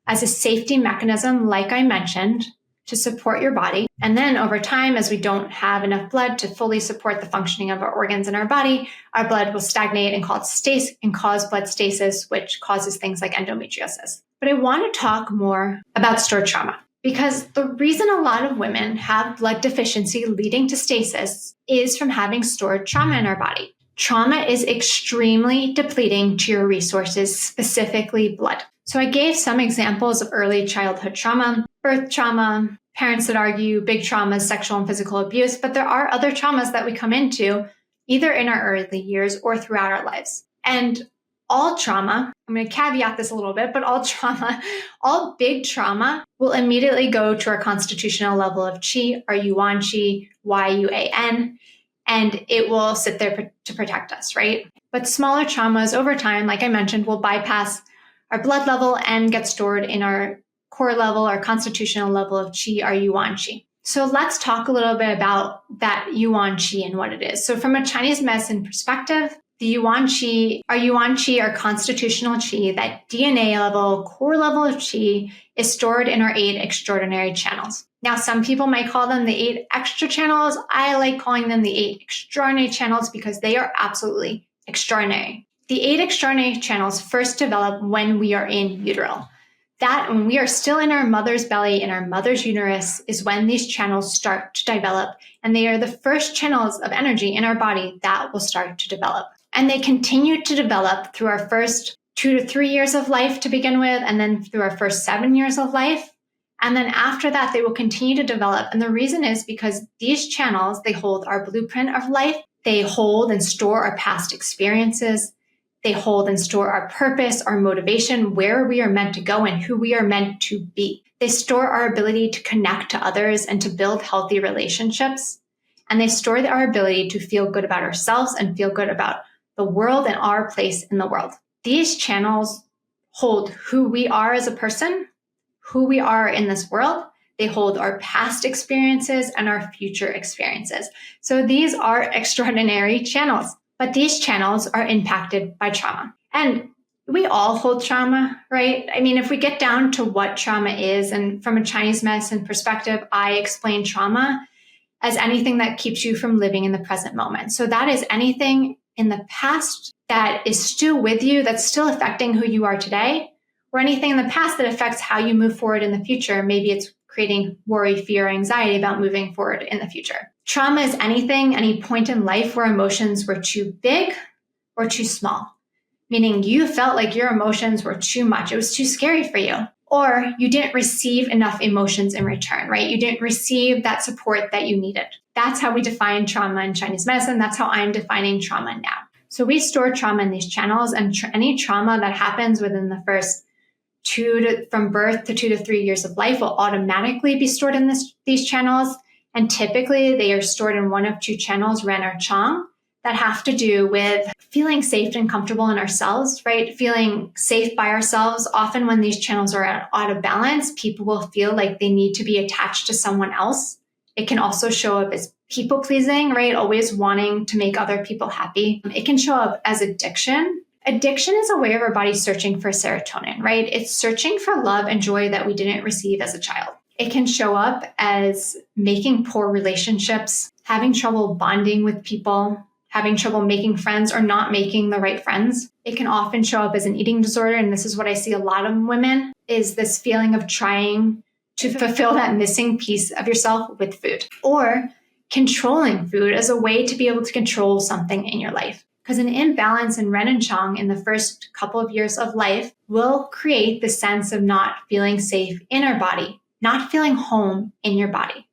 as a safety mechanism, like I mentioned, to support your body. And then over time, as we don't have enough blood to fully support the functioning of our organs in our body, our blood will stagnate and cause blood stasis, which causes things like endometriosis. But I want to talk more about stored trauma, because the reason a lot of women have blood deficiency leading to stasis is from having stored trauma in our body. Trauma is extremely depleting to your resources, specifically blood. So I gave some examples of early childhood trauma, birth trauma, parents that argue big traumas, sexual and physical abuse, but there are other traumas that we come into either in our early years or throughout our lives. And all trauma, I'm going to caveat this a little bit, but all big trauma will immediately go to our constitutional level of Qi, our Yuan Qi, Y-U-A-N, and it will sit there to protect us, right? But smaller traumas over time, like I mentioned, will bypass our blood level and get stored in our core level, our constitutional level of Qi, our Yuan Qi. So let's talk a little bit about that Yuan Qi and what it is. So from a Chinese medicine perspective, the Yuan Qi, our constitutional Qi, that DNA level, core level of Qi is stored in our 8 extraordinary channels. Now, some people might call them the 8 extra channels. I like calling them the 8 extraordinary channels because they are absolutely extraordinary. The 8 extraordinary channels first develop when we are in utero. That when we are still in our mother's belly, in our mother's uterus, is when these channels start to develop. And they are the first channels of energy in our body that will start to develop. And they continue to develop through our first 2 to 3 years of life to begin with, and then through our first 7 years of life. And then after that, they will continue to develop. And the reason is because these channels, they hold our blueprint of life. They hold and store our past experiences. They hold and store our purpose, our motivation, where we are meant to go and who we are meant to be. They store our ability to connect to others and to build healthy relationships. And they store our ability to feel good about ourselves and feel good about the world and our place in the world. These channels hold who we are as a person, who we are in this world. They hold our past experiences and our future experiences. So these are extraordinary channels. But these channels are impacted by trauma. And we all hold trauma, right? I mean, if we get down to what trauma is, and from a Chinese medicine perspective, I explain trauma as anything that keeps you from living in the present moment. So that is anything in the past that is still with you, that's still affecting who you are today, or anything in the past that affects how you move forward in the future. Maybe it's creating worry, fear, anxiety about moving forward in the future. Trauma is anything, any point in life where emotions were too big or too small, meaning you felt like your emotions were too much. It was too scary for you, or you didn't receive enough emotions in return, right? You didn't receive that support that you needed. That's how we define trauma in Chinese medicine. That's how I'm defining trauma now. So we store trauma in these channels, and any trauma that happens within the first from birth to 2 to 3 years of life will automatically be stored in these channels. And typically they are stored in one of 2 channels, Ren or Chang, that have to do with feeling safe and comfortable in ourselves, right? Feeling safe by ourselves. Often when these channels are out of balance, people will feel like they need to be attached to someone else. It can also show up as people pleasing, right? Always wanting to make other people happy. It can show up as addiction. Addiction is a way of our body searching for serotonin, right? It's searching for love and joy that we didn't receive as a child. It can show up as making poor relationships, having trouble bonding with people, having trouble making friends or not making the right friends. It can often show up as an eating disorder. And this is what I see a lot of women, is this feeling of trying to fulfill that missing piece of yourself with food, or controlling food as a way to be able to control something in your life. Because an imbalance in Ren and Chang in the first couple of years of life will create the sense of not feeling safe in our body, not feeling home in your body,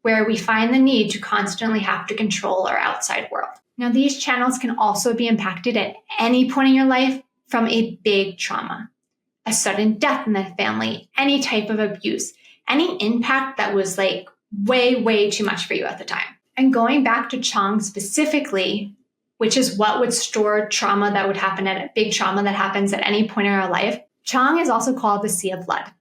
where we find the need to constantly have to control our outside world. Now, these channels can also be impacted at any point in your life from a big trauma, a sudden death in the family, any type of abuse, any impact that was like way, way too much for you at the time. And going back to Chang specifically, which is what would store trauma that would happen at a big trauma that happens at any point in our life, Chang is also called the sea of blood.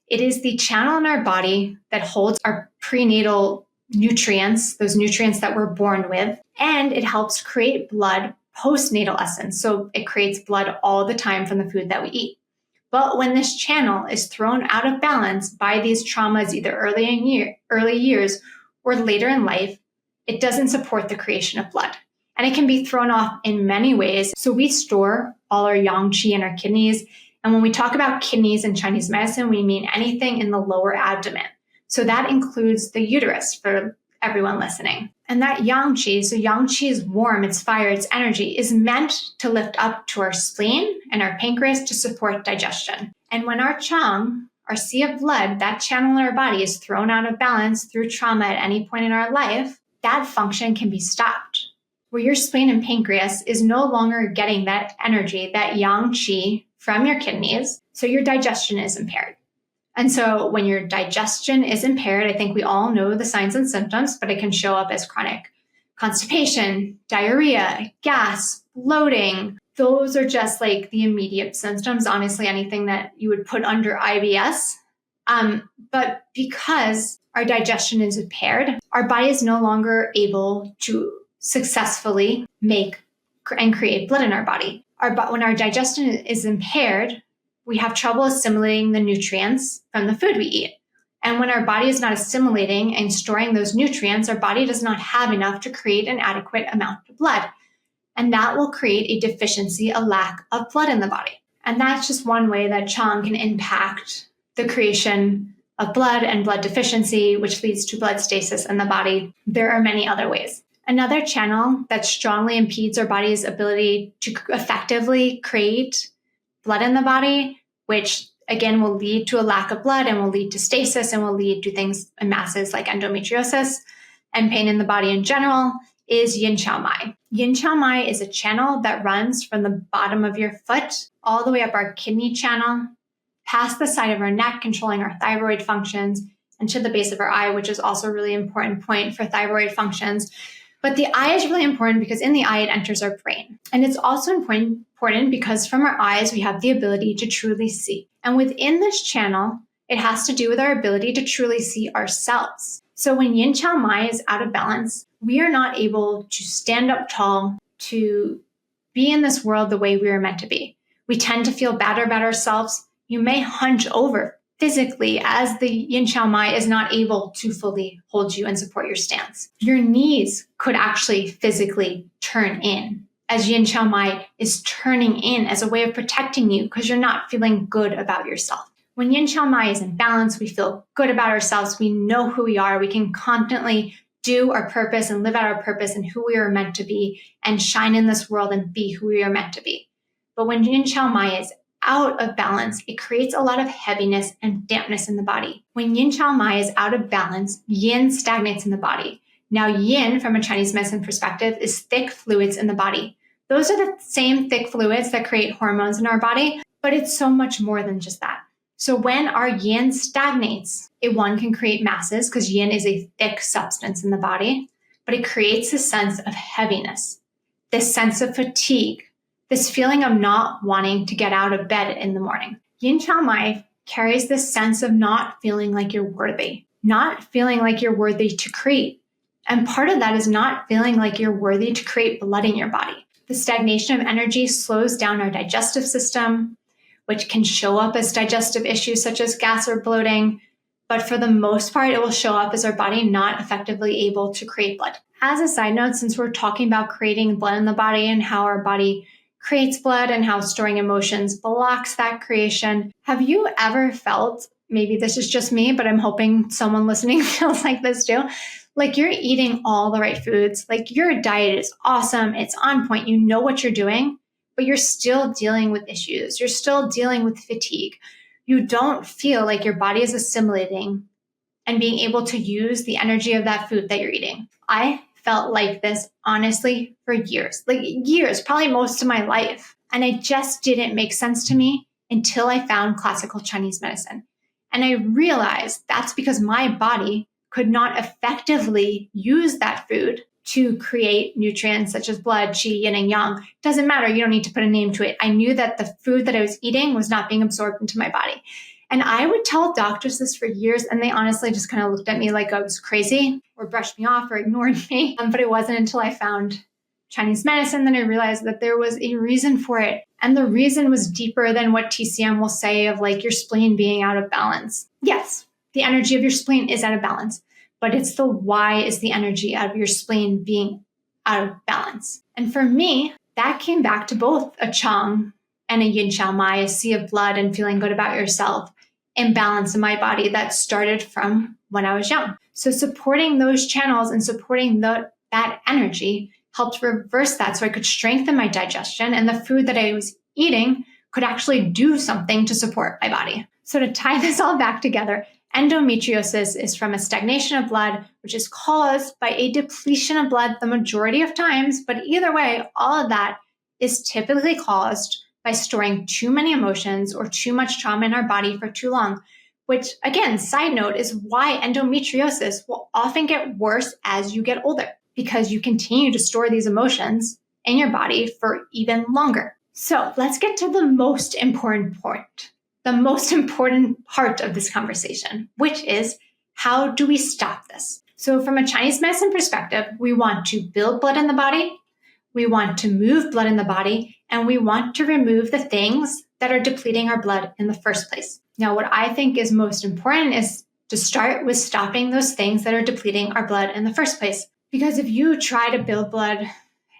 It is the channel in our body that holds our prenatal nutrients, those nutrients that we're born with, and it helps create blood postnatal essence. So it creates blood all the time from the food that we eat. But when this channel is thrown out of balance by these traumas, either early years or later in life, it doesn't support the creation of blood. And it can be thrown off in many ways. So we store all our yang qi in our kidneys. And when we talk about kidneys in Chinese medicine, we mean anything in the lower abdomen. So that includes the uterus for everyone listening. And that yang qi, so yang qi is warm, it's fire, it's energy, is meant to lift up to our spleen and our pancreas to support digestion. And when our Chang, our sea of blood, that channel in our body is thrown out of balance through trauma at any point in our life, that function can be stopped. Where your spleen and pancreas is no longer getting that energy, that yang qi from your kidneys, so your digestion is impaired. And so when your digestion is impaired, I think we all know the signs and symptoms, but it can show up as chronic constipation, diarrhea, gas, bloating. Those are just like the immediate symptoms, honestly, anything that you would put under IBS. But because our digestion is impaired, our body is no longer able to successfully make and create blood in our body. When our digestion is impaired, we have trouble assimilating the nutrients from the food we eat. And when our body is not assimilating and storing those nutrients, our body does not have enough to create an adequate amount of blood. And that will create a deficiency, a lack of blood in the body. And that's just one way that Qigong can impact the creation of blood and blood deficiency, which leads to blood stasis in the body. There are many other ways. Another channel that strongly impedes our body's ability to effectively create blood in the body, which again will lead to a lack of blood and will lead to stasis and will lead to things in masses like endometriosis and pain in the body in general, is yin qiao mai. Yin qiao mai is a channel that runs from the bottom of your foot all the way up our kidney channel, past the side of our neck, controlling our thyroid functions, and to the base of our eye, which is also a really important point for thyroid functions. But the eye is really important because in the eye, it enters our brain. And it's also important because from our eyes, we have the ability to truly see. And within this channel, it has to do with our ability to truly see ourselves. So when yin qiao mai is out of balance, we are not able to stand up tall, to be in this world the way we are meant to be. We tend to feel bad about ourselves. You may hunch over physically as the yin qiao mai is not able to fully hold you and support your stance. Your knees could actually physically turn in as yin qiao mai is turning in as a way of protecting you because you're not feeling good about yourself. When yin qiao mai is in balance, we feel good about ourselves. We know who we are. We can confidently do our purpose and live out our purpose and who we are meant to be and shine in this world and be who we are meant to be. But when yin qiao mai is out of balance, it creates a lot of heaviness and dampness in the body. When yin qiao mai is out of balance, yin stagnates in the body. Now, yin, from a Chinese medicine perspective, is thick fluids in the body. Those are the same thick fluids that create hormones in our body, but it's so much more than just that. So when our yin stagnates, one can create masses because yin is a thick substance in the body, but it creates a sense of heaviness, this sense of fatigue, this feeling of not wanting to get out of bed in the morning. Yin qiao mai carries this sense of not feeling like you're worthy, not feeling like you're worthy to create. And part of that is not feeling like you're worthy to create blood in your body. The stagnation of energy slows down our digestive system, which can show up as digestive issues such as gas or bloating. But for the most part, it will show up as our body not effectively able to create blood. As a side note, since we're talking about creating blood in the body and how our body creates blood and how storing emotions blocks that creation, have you ever felt, maybe this is just me, but I'm hoping someone listening feels like this too, like you're eating all the right foods, like your diet is awesome, it's on point, you know what you're doing, but you're still dealing with issues. You're still dealing with fatigue. You don't feel like your body is assimilating and being able to use the energy of that food that you're eating. I felt like this, honestly, for years, probably most of my life. And it just didn't make sense to me until I found classical Chinese medicine. And I realized that's because my body could not effectively use that food to create nutrients such as blood, qi, yin, and yang. Doesn't matter. You don't need to put a name to it. I knew that the food that I was eating was not being absorbed into my body. And I would tell doctors this for years, and they honestly just kind of looked at me like I was crazy or brushed me off or ignored me. But it wasn't until I found Chinese medicine that I realized that there was a reason for it. And the reason was deeper than what TCM will say of like your spleen being out of balance. Yes, the energy of your spleen is out of balance. But it's the why is the energy of your spleen being out of balance. And for me, that came back to both a Qigong and a yin qiao mai, a sea of blood and feeling good about yourself, imbalance in my body that started from when I was young. So supporting those channels and supporting that energy helped reverse that so I could strengthen my digestion and the food that I was eating could actually do something to support my body. So to tie this all back together, endometriosis is from a stagnation of blood, which is caused by a depletion of blood the majority of times. But either way, all of that is typically caused by storing too many emotions or too much trauma in our body for too long, which again, side note, is why endometriosis will often get worse as you get older because you continue to store these emotions in your body for even longer. So let's get to the most important point. The most important part of this conversation, which is how do we stop this? So from a Chinese medicine perspective, we want to build blood in the body, we want to move blood in the body, and we want to remove the things that are depleting our blood in the first place. Now, what I think is most important is to start with stopping those things that are depleting our blood in the first place. Because if you try to build blood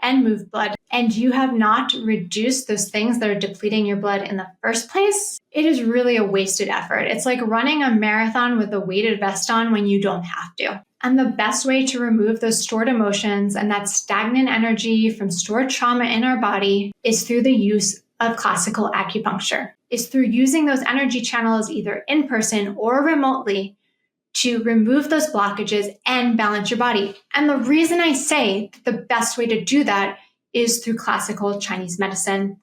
and move blood, and you have not reduced those things that are depleting your blood in the first place, it is really a wasted effort. It's like running a marathon with a weighted vest on when you don't have to. And the best way to remove those stored emotions and that stagnant energy from stored trauma in our body is through the use of classical acupuncture, is through using those energy channels either in person or remotely to remove those blockages and balance your body. And the reason I say the best way to do that is through classical Chinese medicine.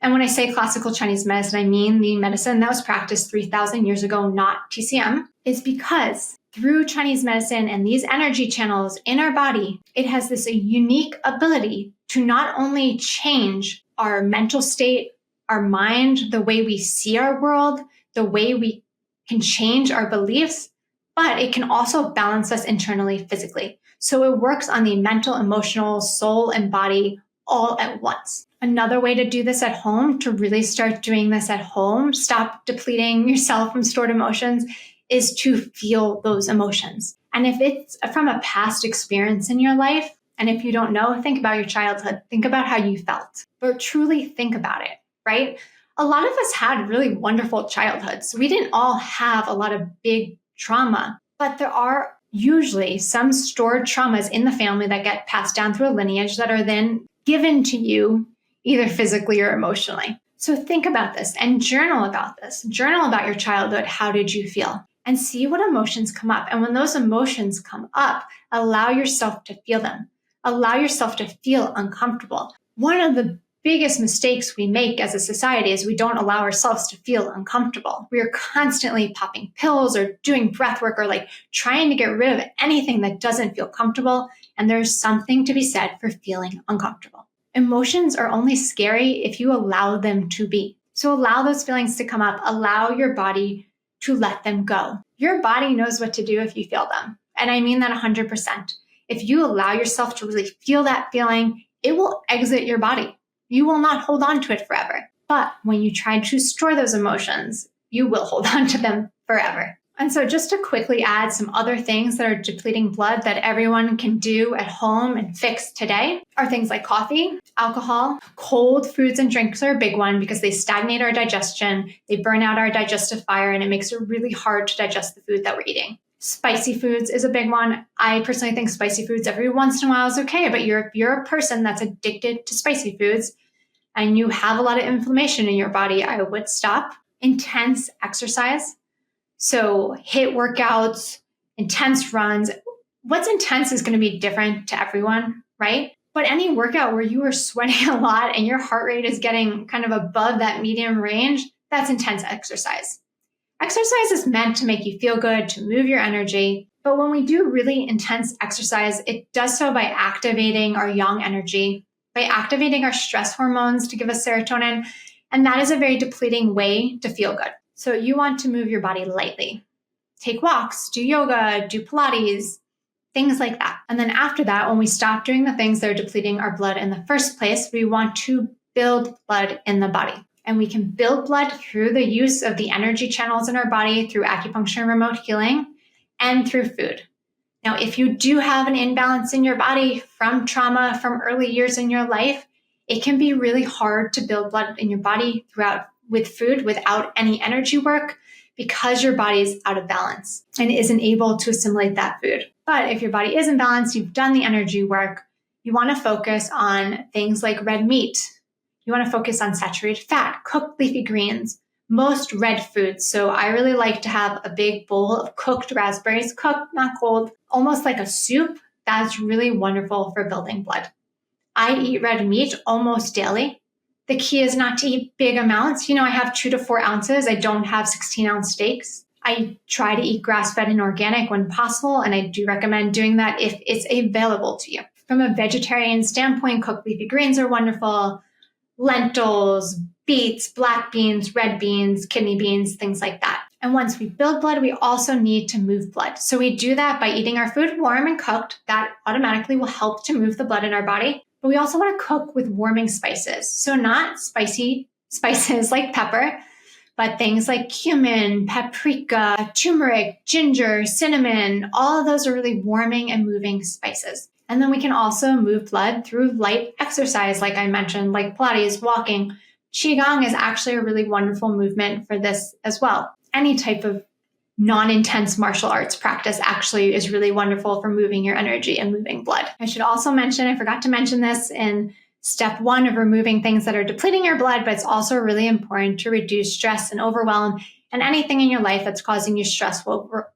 And when I say classical Chinese medicine, I mean the medicine that was practiced 3,000 years ago, not TCM, is because through Chinese medicine and these energy channels in our body, it has this unique ability to not only change our mental state, our mind, the way we see our world, the way we can change our beliefs, but it can also balance us internally, physically. So it works on the mental, emotional, soul, and body all at once. Another way to do this at home, to really start doing this at home, stop depleting yourself from stored emotions, is to feel those emotions. And if it's from a past experience in your life, and if you don't know, think about your childhood. Think about how you felt, but truly think about it, right? A lot of us had really wonderful childhoods. We didn't all have a lot of big trauma, but there are usually some stored traumas in the family that get passed down through a lineage that are then given to you either physically or emotionally. So think about this and journal about this. Journal about your childhood. How did you feel? And see what emotions come up. And when those emotions come up, allow yourself to feel them. Allow yourself to feel uncomfortable. One of the biggest mistakes we make as a society is we don't allow ourselves to feel uncomfortable. We are constantly popping pills or doing breath work or like trying to get rid of anything that doesn't feel comfortable. And there's something to be said for feeling uncomfortable. Emotions are only scary if you allow them to be. So allow those feelings to come up. Allow your body to let them go. Your body knows what to do if you feel them. And I mean that 100%. If you allow yourself to really feel that feeling, it will exit your body. You will not hold on to it forever. But when you try to store those emotions, you will hold on to them forever. And so just to quickly add some other things that are depleting blood that everyone can do at home and fix today are things like coffee, alcohol, cold foods and drinks are a big one because they stagnate our digestion, they burn out our digestive fire, and it makes it really hard to digest the food that we're eating. Spicy foods is a big one. I personally think spicy foods every once in a while is okay, but if you're a person that's addicted to spicy foods and you have a lot of inflammation in your body, I would stop. Intense exercise. So HIIT workouts, intense runs. What's intense is going to be different to everyone, right? But any workout where you are sweating a lot and your heart rate is getting kind of above that medium range, that's intense exercise. Exercise is meant to make you feel good, to move your energy. But when we do really intense exercise, it does so by activating our yang energy, by activating our stress hormones to give us serotonin. And that is a very depleting way to feel good. So you want to move your body lightly. Take walks, do yoga, do Pilates, things like that. And then after that, when we stop doing the things that are depleting our blood in the first place, we want to build blood in the body. And we can build blood through the use of the energy channels in our body, through acupuncture and remote healing, and through food. Now, if you do have an imbalance in your body from trauma from early years in your life, it can be really hard to build blood in your body with food without any energy work because your body is out of balance and isn't able to assimilate that food. But if your body is in balance, you've done the energy work, you want to focus on things like red meat. You want to focus on saturated fat, cooked leafy greens, most red foods. So I really like to have a big bowl of cooked raspberries, cooked, not cold, almost like a soup. That's really wonderful for building blood. I eat red meat almost daily. The key is not to eat big amounts. I have 2 to 4 ounces. I don't have 16-ounce steaks. I try to eat grass-fed and organic when possible, and I do recommend doing that if it's available to you. From a vegetarian standpoint, cooked leafy greens are wonderful. Lentils, beets, black beans, red beans, kidney beans, things like that. And once we build blood, we also need to move blood. So we do that by eating our food warm and cooked. That automatically will help to move the blood in our body. But we also want to cook with warming spices. So not spicy spices like pepper, but things like cumin, paprika, turmeric, ginger, cinnamon, all of those are really warming and moving spices. And then we can also move blood through light exercise, like I mentioned, like Pilates, walking. Qigong is actually a really wonderful movement for this as well. Any type of non-intense martial arts practice actually is really wonderful for moving your energy and moving blood. I should also mention, I forgot to mention this in step 1 of removing things that are depleting your blood, but it's also really important to reduce stress and overwhelm and anything in your life that's causing you stress,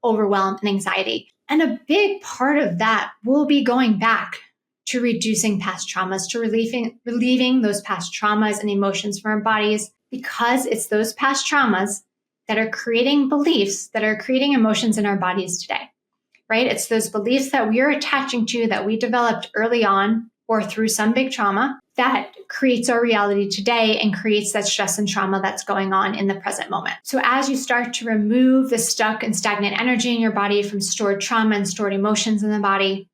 overwhelm, and anxiety. And a big part of that will be going back to reducing past traumas, to relieving those past traumas and emotions from our bodies, because it's those past traumas that are creating beliefs, that are creating emotions in our bodies today, right? It's those beliefs that we are attaching to, that we developed early on or through some big trauma, that creates our reality today and creates that stress and trauma that's going on in the present moment. So as you start to remove the stuck and stagnant energy in your body from stored trauma and stored emotions in the body,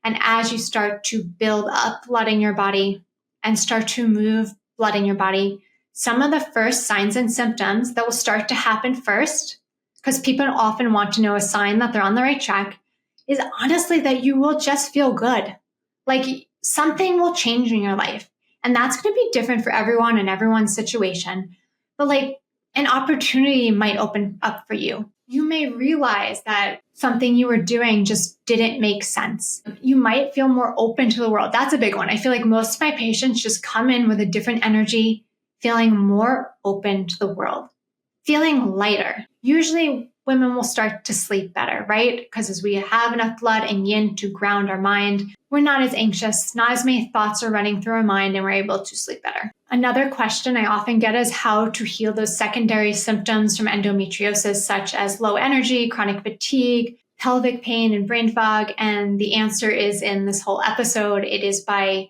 and as you start to build up blood in your body and start to move blood in your body, some of the first signs and symptoms that will start to happen first, because people often want to know a sign that they're on the right track, is honestly that you will just feel good. Like something will change in your life. And that's going to be different for everyone and everyone's situation. But like an opportunity might open up for you. You may realize that something you were doing just didn't make sense. You might feel more open to the world. That's a big one. I feel like most of my patients just come in with a different energy, feeling more open to the world, feeling lighter. Usually women will start to sleep better, right? Because as we have enough blood and yin to ground our mind, we're not as anxious, not as many thoughts are running through our mind, and we're able to sleep better. Another question I often get is how to heal those secondary symptoms from endometriosis, such as low energy, chronic fatigue, pelvic pain, and brain fog. And the answer is in this whole episode. It is by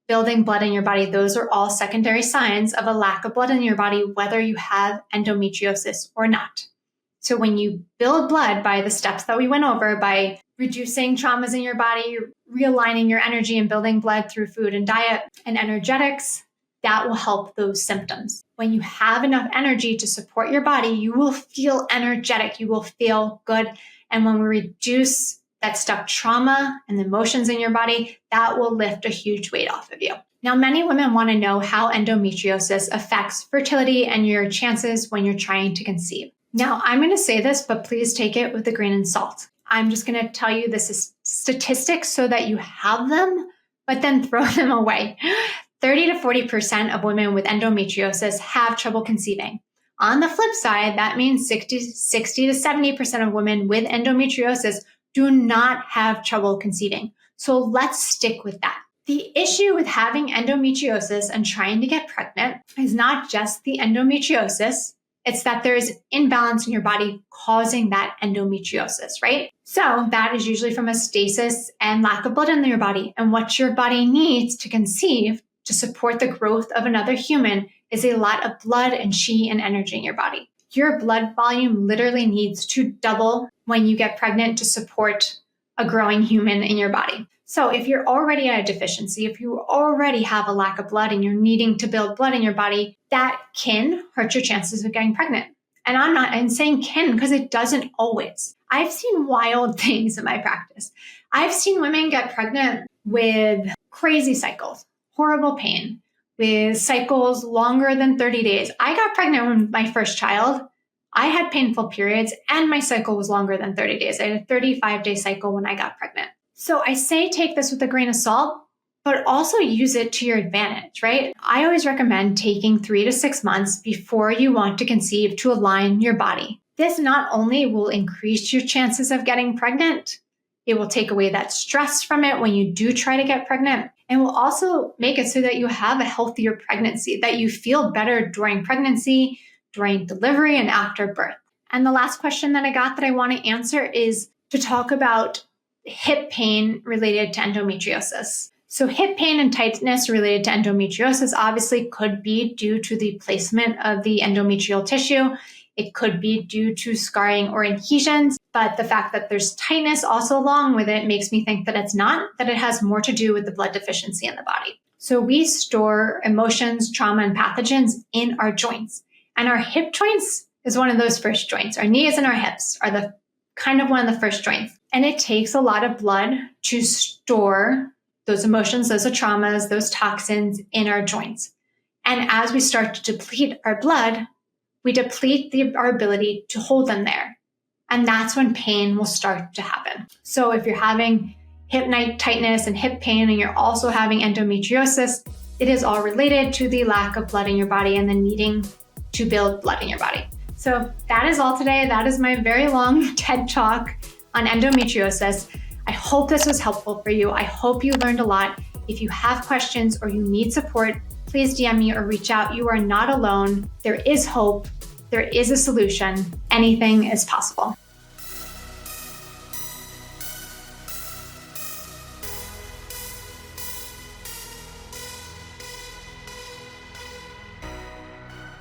building blood in your body. Those are all secondary signs of a lack of blood in your body, whether you have endometriosis or not. So when you build blood by the steps that we went over, by reducing traumas in your body, realigning your energy and building blood through food and diet and energetics, that will help those symptoms. When you have enough energy to support your body, you will feel energetic, you will feel good. And when we reduce that stuck trauma and the emotions in your body, that will lift a huge weight off of you. Now, many women want to know how endometriosis affects fertility and your chances when you're trying to conceive. Now, I'm going to say this, but please take it with a grain of salt. I'm just going to tell you this is statistics so that you have them, but then throw them away. 30 to 40% of women with endometriosis have trouble conceiving. On the flip side, that means 60 to 70% of women with endometriosis do not have trouble conceiving. So let's stick with that. The issue with having endometriosis and trying to get pregnant is not just the endometriosis. It's that there is imbalance in your body causing that endometriosis, right? So that is usually from a stasis and lack of blood in your body. And what your body needs to conceive to support the growth of another human is a lot of blood and qi and energy in your body. Your blood volume literally needs to double when you get pregnant to support a growing human in your body. So if you're already at a deficiency, if you already have a lack of blood and you're needing to build blood in your body, that can hurt your chances of getting pregnant. And I'm saying can because it doesn't always. I've seen wild things in my practice. I've seen women get pregnant with crazy cycles, horrible pain, with cycles longer than 30 days. I got pregnant with my first child. I had painful periods and my cycle was longer than 30 days. I had a 35-day cycle when I got pregnant. So I say take this with a grain of salt, but also use it to your advantage, right? I always recommend taking 3 to 6 months before you want to conceive to align your body. This not only will increase your chances of getting pregnant, it will take away that stress from it when you do try to get pregnant, and will also make it so that you have a healthier pregnancy, that you feel better during pregnancy, during delivery, and after birth. And the last question that I got that I want to answer is to talk about hip pain related to endometriosis. So hip pain and tightness related to endometriosis obviously could be due to the placement of the endometrial tissue. It could be due to scarring or adhesions, but the fact that there's tightness also along with it makes me think that it's not, that it has more to do with the blood deficiency in the body. So we store emotions, trauma, and pathogens in our joints. And our hip joints is one of those first joints. Our knees and our hips are the kind of one of the first joints. And it takes a lot of blood to store those emotions, those traumas, those toxins in our joints. And as we start to deplete our blood, we deplete our ability to hold them there. And that's when pain will start to happen. So if you're having hip tightness and hip pain, and you're also having endometriosis, it is all related to the lack of blood in your body and the needing to build blood in your body. So that is all today. That is my very long TED Talk on endometriosis. I hope this was helpful for you. I hope you learned a lot. If you have questions or you need support, please DM me or reach out. You are not alone. There is hope. There is a solution. Anything is possible.